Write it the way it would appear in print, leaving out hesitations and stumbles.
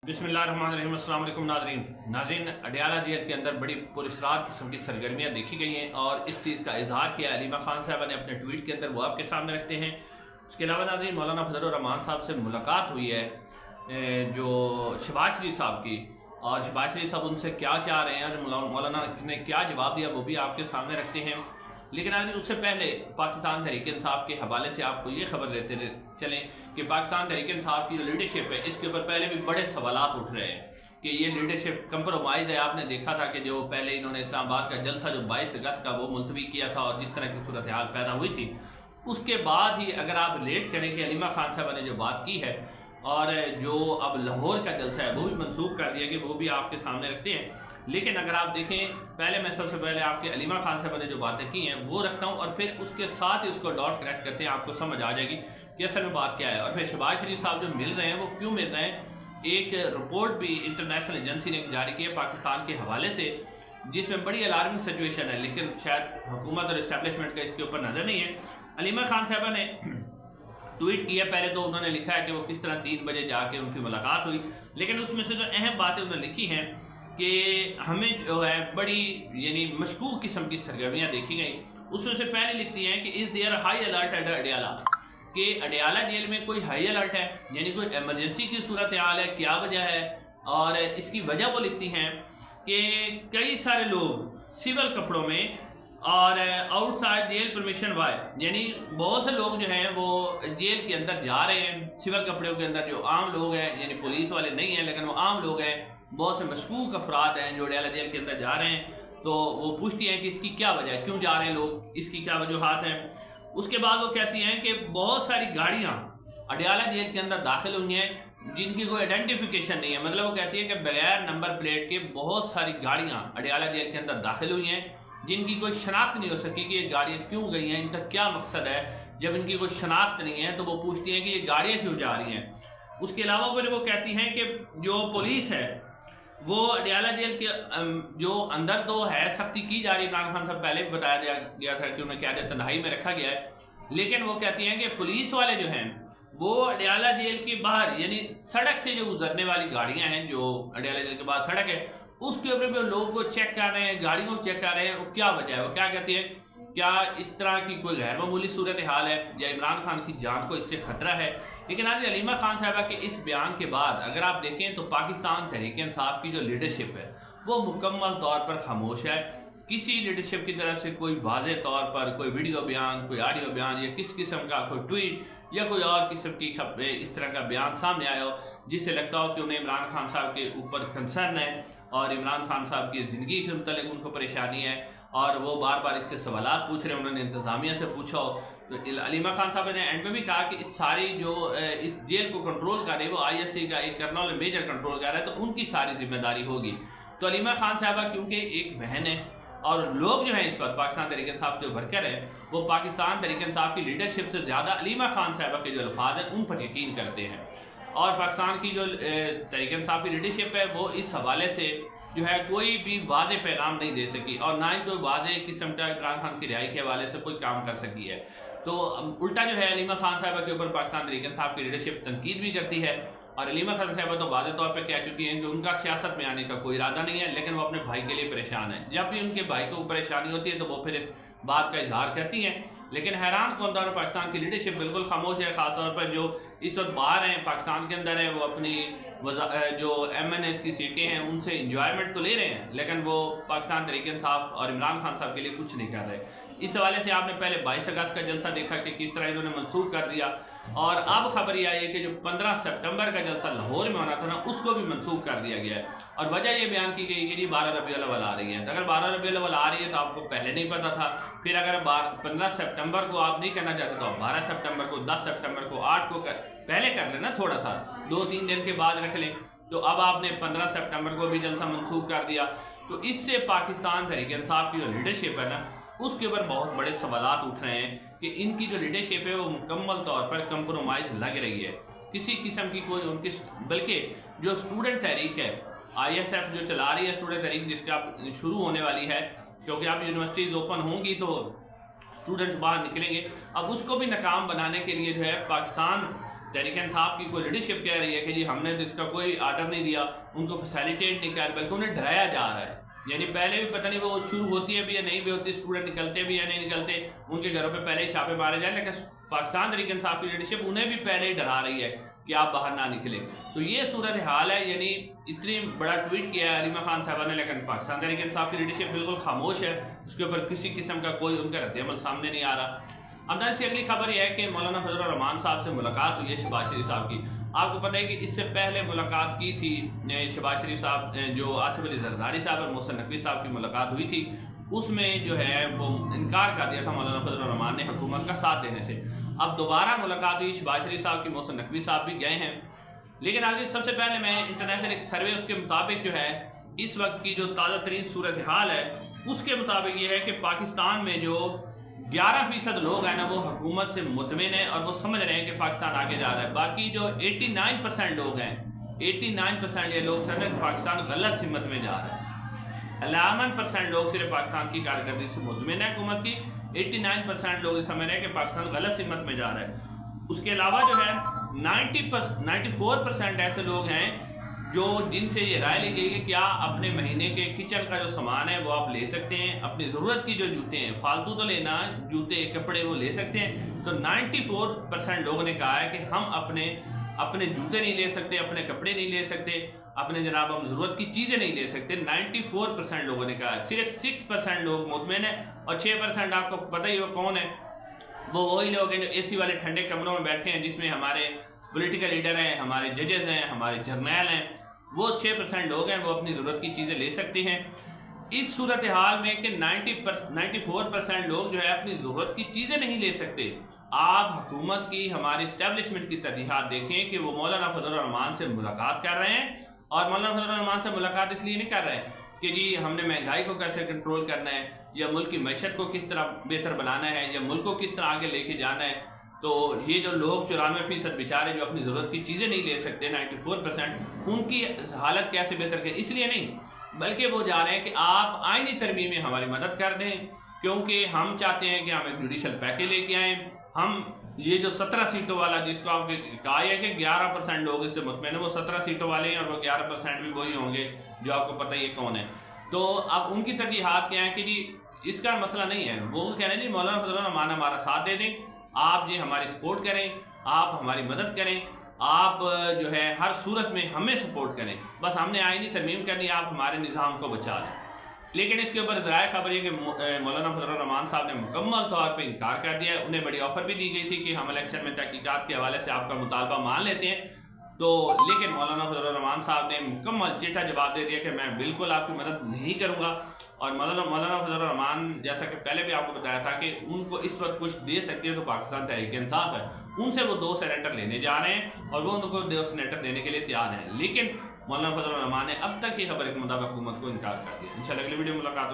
बिस्मिल्लाहिर्रहमानिर्रहीम। अस्सलाम वालेकुम नाज़रीन, अडयाला जेल के अंदर बड़ी पुरस्रार किस्म की सरगर्मियाँ देखी गई हैं और इस चीज़ का इजहार किया अलीमा खान साहबा ने अपने ट्वीट के अंदर, वो आपके सामने रखते हैं। उसके अलावा नाज़रीन, मौलाना फजलुर रहमान साहब से मुलाकात हुई है जो शहबाज शरीफ साहब की, और शहबाज शरीफ साहब उनसे क्या चाह रहे हैं और मौलाना ने क्या जवाब दिया वो भी आपके सामने रखते हैं। लेकिन आज उससे पहले पाकिस्तान तहरीक इंसाफ के हवाले से आपको ये खबर देते चलें कि पाकिस्तान तहरीक इंसाफ की जो लीडरशिप है, इसके ऊपर पहले भी बड़े सवालात उठ रहे हैं कि ये लीडरशिप कंप्रोमाइज़ है। आपने देखा था कि जो पहले इन्होंने इस्लामाबाद का जलसा जो 22 अगस्त का वो मुलतवी किया था और जिस तरह की सूरत हाल पैदा हुई थी, उसके बाद ही अगर आप रिलेट करें कि अलीमा खान साहबा ने जो बात की है और जो अब लाहौर का जलसा है वो भी मनसूख कर दिया कि वो भी आपके सामने रखते हैं। लेकिन अगर आप देखें, पहले मैं सबसे पहले आपके अलीमा खान साहब ने जो बातें की हैं वो रखता हूँ और फिर उसके साथ ही उसको डॉट कनेक्ट करते हैं, आपको समझ आ जाएगी कि असल में बात क्या है। और फिर शहबाज शरीफ साहब जो मिल रहे हैं वो क्यों मिल रहे हैं। एक रिपोर्ट भी इंटरनेशनल एजेंसी ने जारी की है पाकिस्तान के हवाले से, जिसमें बड़ी अलार्मिंग सिचुएशन है, लेकिन शायद हुकूमत और इस्टेब्लिशमेंट का इसके ऊपर नज़र नहीं है। अलीमा खान साहबा ने ट्वीट किया, पहले तो उन्होंने लिखा है कि वो किस तरह 3 बजे जाके उनकी मुलाकात हुई, लेकिन उसमें से जो अहम बातें उन्होंने लिखी हैं कि हमें जो है बड़ी यानी मशकूक किस्म की सरगर्मियाँ देखी गई। उसमें से पहले लिखती हैं कि is there high alert at Adiala, कि अडयाला जेल में कोई हाई अलर्ट है, यानी कोई एमरजेंसी की सूरत हाल है, क्या वजह है। और इसकी वजह वो लिखती हैं कि कई सारे लोग सिविल कपड़ों में और आउटसाइड जेल परमिशन वाई, यानी बहुत से लोग जो हैं वो जेल के अंदर जा रहे हैं सिविल कपड़ों के अंदर। जो आम लोग हैं, यानी पुलिस वाले नहीं हैं लेकिन वो आम लोग हैं, बहुत से मशकूक अफराद हैं जो अडयाला जेल के अंदर जा रहे हैं। तो वो पूछती हैं कि इसकी क्या वजह है, क्यों जा रहे हैं लोग, इसकी क्या वजूहात हैं। उसके बाद वो कहती हैं कि बहुत सारी गाड़ियाँ अडयाला जेल के अंदर दाखिल हुई हैं जिनकी कोई आइडेंटिफिकेशन नहीं है। मतलब वो कहती है कि बगैर नंबर प्लेट के बहुत सारी गाड़ियाँ अडयाला जेल के अंदर दाखिल हुई हैं जिनकी कोई शनाख्त नहीं हो सकी कि ये गाड़ियाँ क्यों गई हैं, इनका क्या मकसद है। जब इनकी कोई शनाख्त नहीं है तो वो पूछती हैं कि ये गाड़ियाँ क्यों जा रही हैं। उसके अलावा फिर वो कहती हैं कि जो पुलिस है वो अडयाला जेल के जो अंदर तो है सख्ती की जा रही है। इमरान खान साहब पहले भी बताया गया था कि उन्हें क्या तनहाई में रखा गया है, लेकिन वो कहती हैं कि पुलिस वाले जो हैं वो अडयाला जेल के बाहर, यानी सड़क से जो गुजरने वाली गाड़ियां हैं, जो अडयाला जेल के बाद सड़क है, उसके ऊपर भी लोगों को चेक कर रहे हैं, गाड़ियों को चेक कर रहे हैं। वो क्या वजह है, वो क्या कहती है, क्या इस तरह की कोई गैर मामूली सूरत हाल है या इमरान खान की जान को इससे खतरा है। लेकिन आज अलीमा खान साहबा के इस बयान के बाद अगर आप देखें तो पाकिस्तान तहरीक इंसाफ की जो लीडरशिप है वो मुकम्मल तौर पर खामोश है। किसी लीडरशिप की तरफ से कोई वाज़ेह तौर पर कोई वीडियो बयान, कोई ऑडियो बयान या किस किस्म का कोई ट्वीट या कोई और किस्म की इस तरह का बयान सामने आया हो जिससे लगता हो कि उन्हें इमरान खान साहब के ऊपर कंसर्न है और इमरान खान साहब की ज़िंदगी के मुतल्लिक़ उनको परेशानी है और वो बार बार इसके सवालात पूछ रहे हैं, उन्होंने इंतज़ामिया से पूछा हो। तो अलीमा खान साहब ने एंड में भी कहा कि इस सारी जो इस जेल को कंट्रोल कर रहे वो ISA का एक कर्नल मेजर कंट्रोल कर रहा है, तो उनकी सारी जिम्मेदारी होगी। तो अलीमा खान साहबा क्योंकि एक बहन है और लोग जो हैं इस वक्त पाकिस्तान तहरीक इंसाफ जो वर्कर हैं वो पाकिस्तान तहरीक इंसाफ की लीडरशिप से ज़्यादा अलीमा खान साहबा के जो अल्फाज हैं उन पर यकीन करते हैं। और पाकिस्तान की जो तहरीक इंसाफ की लीडरशिप है वो इस हवाले से जो है कोई भी वाज़ेह पैगाम नहीं दे सकी और ना ही कोई वाज़ेह किस्म का इमरान खान की रिहाई के हवाले से कोई काम कर सकी है। तो उल्टा जो है अलीमा खान साहबा के ऊपर पाकिस्तान तहरीक इंसाफ की लीडरशिप तनकीद भी करती है। और अलीमा खान साहबा तो वाज़ेह तौर पर कह चुकी हैं कि उनका सियासत में आने का कोई इरादा नहीं है, लेकिन वो अपने भाई के लिए परेशान है। जब भी उनके भाई को परेशानी होती है तो वो फिर इस बात का इजहार करती हैं। लेकिन हैरान कौन तौर पर पाकिस्तान की लीडरशिप बिल्कुल खामोश है। ख़ासतौर पर जो इस वक्त बाहर हैं, पाकिस्तान के अंदर है, वो अपनी जो MNS की सीटें हैं उनसे इंजॉयमेंट तो ले रहे हैं, लेकिन वो पाकिस्तान तहरीक इंसाफ और इमरान खान साहब के लिए कुछ नहीं कर रहे। इस हवाले से आपने पहले 22 अगस्त का जलसा देखा कि किस तरह इन्होंने मनसूख कर दिया, और अब खबर ये आई है कि जो 15 सितंबर का जलसा लाहौर में होना था ना, उसको भी मनसूख कर दिया गया है। और वजह ये बयान की गई कि जी 12 रबीउल अव्वल आ रही है। तो अगर 12 रबीउल अव्वल आ रही है तो आपको पहले नहीं पता था, फिर अगर 15 सितंबर को आप नहीं करना चाहते तो आप 12 सितंबर को, 10 सितंबर को, 8 को पहले कर लेना, थोड़ा सा 2-3 दिन के बाद रख लें। तो अब आपने 15 सितंबर को भी जलसा मनसूख कर दिया। तो इससे पाकिस्तान तहरीक इंसाफ की जो लीडरशिप है ना उसके ऊपर बहुत बड़े सवालात उठ रहे हैं कि इनकी जो लीडरशिप है वो मुकम्मल तौर पर कंप्रोमाइज़ लग रही है। किसी किस्म की कोई उनकी, बल्कि जो स्टूडेंट तहरीक है ISF जो चला रही है स्टूडेंट तहरीक, जिसका शुरू होने वाली है, क्योंकि अब यूनिवर्सिटीज़ ओपन होंगी तो स्टूडेंट्स बाहर निकलेंगे, अब उसको भी नाकाम बनाने के लिए जो है पाकिस्तान तहरीक इंसाफ की कोई लीडरशिप कह रही है कि जी हमने तो इसका कोई आर्डर नहीं दिया, उनको फैसिलिटेट नहीं किया, बल्कि उन्हें डराया जा रहा है। यानी पहले भी पता नहीं वो शुरू होती है भी या नहीं भी होती, स्टूडेंट निकलते भी या नहीं निकलते, उनके घरों पे पहले ही छापे मारे जाए, लेकिन पाकिस्तान तहरीक इंसाफ की लीडरशिप उन्हें भी पहले ही डरा रही है कि आप बाहर ना निकले। तो ये सूरत हाल है। यानी इतनी बड़ा ट्वीट किया है हलीमा खान साहबा ने, लेकिन पाकिस्तान तहरीक इंसाफ की लीडरशिप बिल्कुल खामोश है, उसके ऊपर किसी किस्म का कोई उनका रद्द-ए-अमल सामने नहीं आ रहा। अब ना इसकी अगली खबर यह है कि मौलाना फजलुर रहमान साहब से मुलाकात हुई है शहबाज शरीफ साहब की। आपको पता है कि इससे पहले मुलाकात की थी शहबाज शरीफ साहब, जो आसिफ अली जरदारी साहब और मोहसिन नकवी साहब की मुलाकात हुई थी, उसमें जो है वो इनकार कर दिया था मौलाना फजलुर रहमान ने हुकूमत का साथ देने से। अब दोबारा मुलाकात हुई, शहबाज शरीफ साहब की, मोहसिन नकवी साहब भी गए हैं। लेकिन आज सबसे पहले मैं इंटरनेशनल एक सर्वे उसके मुताबिक जो है इस वक्त की जो ताज़ा तरीन सूरत हाल है उसके मुताबिक ये है कि पाकिस्तान में जो 11% लोग हैं ना वो हुकूमत से मुतमिन है और वो समझ रहे हैं कि पाकिस्तान आगे जा रहा है। बाकी जो 89% लोग हैं, 89% ये लोग सर पाकिस्तान गलत सिमत में जा रहा है। 11% लोग सिर्फ पाकिस्तान की कारकर्दगी से मुतमिन है हुकूमत की, 89% लोग समझ रहे हैं कि पाकिस्तान गलत सिमत में जा रहा है। उसके अलावा जो है 94% ऐसे लोग हैं जो जिनसे ये राय ली गई कि क्या अपने महीने के किचन का जो सामान है वो आप ले सकते हैं, अपनी ज़रूरत की जो जूते हैं, फालतू तो लेना, जूते कपड़े वो ले सकते हैं। तो 94% लोगों ने कहा है कि हम अपने जूते नहीं ले सकते, अपने कपड़े नहीं ले सकते, अपने जनाब हम ज़रूरत की चीज़ें नहीं ले सकते। 94% लोगों ने कहा है। सिर्फ 6% लोग मुतमिन है और 6% आपको पता ही हो कौन है, वो वही लोग हैं जो AC वाले ठंडे कमरों में बैठे हैं, जिसमें हमारे पॉलिटिकल लीडर हैं, हमारे जजेस हैं, हमारे जर्नैल हैं। वो 6% लोग हैं, वो अपनी ज़रूरत की चीज़ें ले सकते हैं। इस सूरत हाल में कि 94% लोग जो है अपनी ज़रूरत की चीज़ें नहीं ले सकते। आप हुकूमत की, हमारी इस्टेब्लिशमेंट की तरजीहात देखें कि वो मौलाना फजलुर रहमान से मुलाकात कर रहे हैं, और मौलाना फजलुर रहमान से मुलाकात इसलिए नहीं कर रहे हैं कि जी हमने महंगाई को कैसे कंट्रोल करना है, या मुल्क की मैशत को किस तरह बेहतर बनाना है, या मुल्क को किस तरह आगे लेके जाना है। तो ये जो लोग 94% बेचारे जो अपनी ज़रूरत की चीज़ें नहीं ले सकते, 94%, उनकी हालत कैसे बेहतर करें, इसलिए नहीं, बल्कि वो जा रहे हैं कि आप आईनी तरमीम में हमारी मदद कर दें, क्योंकि हम चाहते हैं कि हम एक जुडिशल पैकेज लेके आएँ। हम ये जो 17 सीटों वाला, जिसको आपने कहा है कि 11% लोग इससे मुतमिन है, वो 17 सीटों वाले हैं और वो 11% भी वही होंगे जो आपको पता ही है कौन है। तो अब उनकी तरजीहात क्या है कि जी इसका मसला नहीं है, वो कह रहे हैं जी मौलाना फजलुर रहमान हमारा साथ दे दें, आप जी हमारी सपोर्ट करें, आप हमारी मदद करें, आप जो है हर सूरत में हमें सपोर्ट करें, बस हमने आईनी तरमीम करनी, आप हमारे निज़ाम को बचा लें। लेकिन इसके ऊपर ज़राए खबर है कि मौलाना फजलुर रहमान साहब ने मुकम्मल तौर पे इनकार कर दिया है। उन्हें बड़ी ऑफर भी दी गई थी कि हम इलेक्शन में तहकीकात के हवाले से आपका मुतालबा मान लेते हैं, तो लेकिन मौलाना फजलुर रहमान साहब ने मुकम्मल चिट्ठा जवाब दे दिया कि मैं बिल्कुल आपकी मदद नहीं करूँगा। और मौलाना फजलुर रहमान, जैसा कि पहले भी आपको बताया था कि उनको इस वक्त कुछ दे सकती है तो पाकिस्तान तहरीक इंसाफ है, उनसे वो 2 सेनेटर लेने जा रहे हैं और वो उनको 2 सेनेटर देने के लिए तैयार हैं। लेकिन मौलाना फजलुर रहमान ने अब तक की खबर के मुताबिक हुकूमत को इनकार कर दिया। इंशाल्लाह अगली वीडियो मुलाकात।